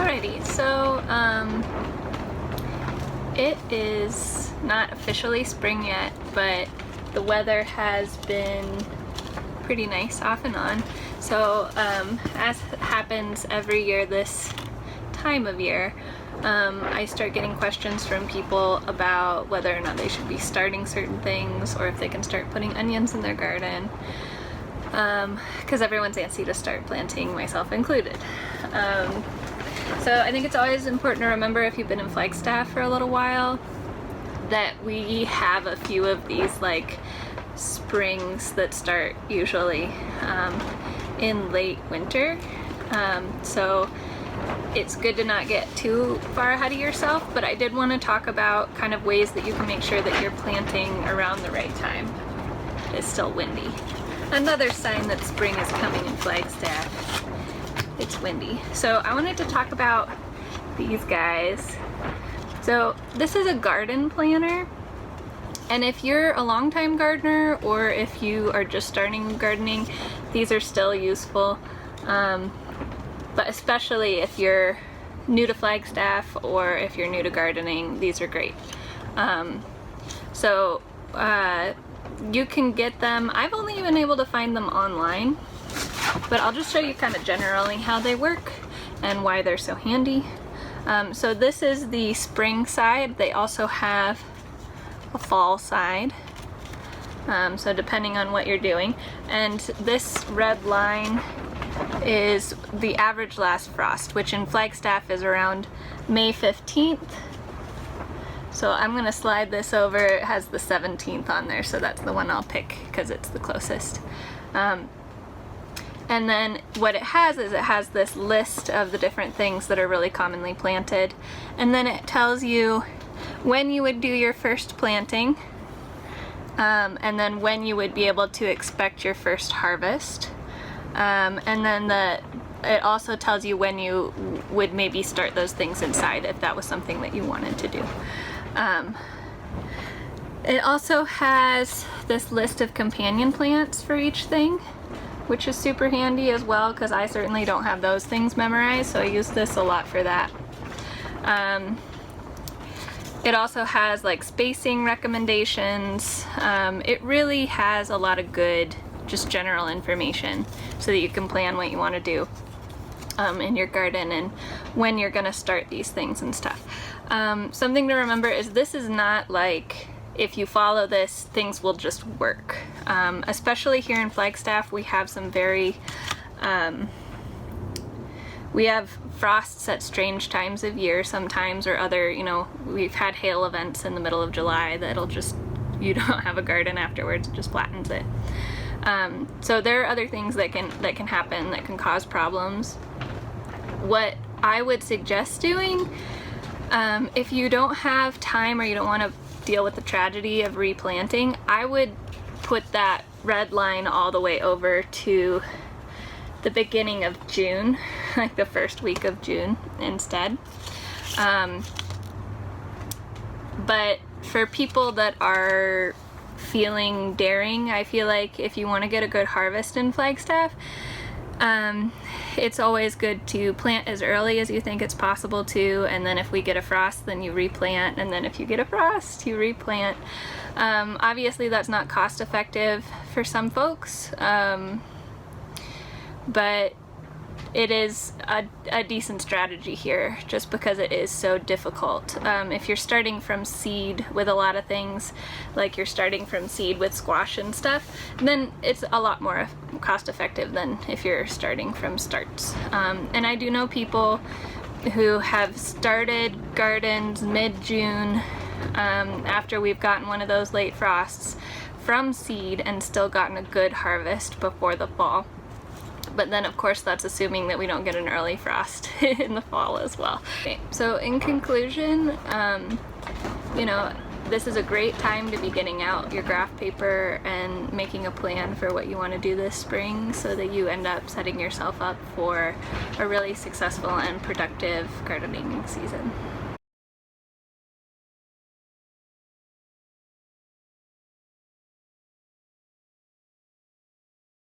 Alrighty, so it is not officially spring yet, but the weather has been pretty nice off and on. So as happens every year this time of year, I start getting questions from people about whether or not they should be starting certain things or if they can start putting onions in their garden, because everyone's antsy to start planting, myself included. So I think it's always important to remember, if you've been in Flagstaff for a little while, that we have a few of these like springs that start usually in late winter. So it's good to not get too far ahead of yourself, but I did want to talk about kind of ways that you can make sure that you're planting around the right time. It's still windy. Another sign that spring is coming in Flagstaff. It's windy. So I wanted to talk about these guys. So this is a garden planter, and if you're a longtime gardener or if you are just starting gardening, these are still useful. But especially if you're new to Flagstaff or if you're new to gardening, these are great. You can get them. I've only been able to find them online, but I'll just show you kind of generally how they work and why they're so handy. So this is the spring side. They also have a fall side. So depending on what you're doing. And this red line is the average last frost, which in Flagstaff is around May 15th. So I'm gonna slide this over. It has the 17th on there, so that's the one I'll pick because it's the closest. And then what it has is it has this list of the different things that are really commonly planted, and then it tells you when you would do your first planting, and then when you would be able to expect your first harvest. And then it also tells you when you would maybe start those things inside, if that was something that you wanted to do. It also has this list of companion plants for each thing, which is super handy as well, because I certainly don't have those things memorized, so I use this a lot for that. It also has like spacing recommendations. It really has a lot of good, just general information so that you can plan what you want to do in your garden and when you're gonna start these things and stuff. Something to remember is this is not like, if you follow this, things will just work. Especially here in Flagstaff, we have some very, we have frosts at strange times of year sometimes, or other, you know, we've had hail events in the middle of July that'll just, you don't have a garden afterwards, it just flattens it. So there are other things that can happen that can cause problems. What I would suggest doing, if you don't have time or you don't want to deal with the tragedy of replanting, I would put that red line all the way over to the beginning of June, like the first week of June instead. But for people that are feeling daring, I feel like if you want to get a good harvest in Flagstaff, it's always good to plant as early as you think it's possible to, and then if we get a frost, then you replant, and then if you get a frost, you replant. Obviously that's not cost effective for some folks, but it is a decent strategy here, just because it is so difficult. If you're starting from seed with a lot of things, like you're starting from seed with squash and stuff, then it's a lot more cost effective than if you're starting from starts. And I do know people who have started gardens mid-June, after we've gotten one of those late frosts, from seed, and still gotten a good harvest before the fall. But then of course that's assuming that we don't get an early frost in the fall as well. Okay, so in conclusion, you know, this is a great time to be getting out your graph paper and making a plan for what you want to do this spring, so that you end up setting yourself up for a really successful and productive gardening season.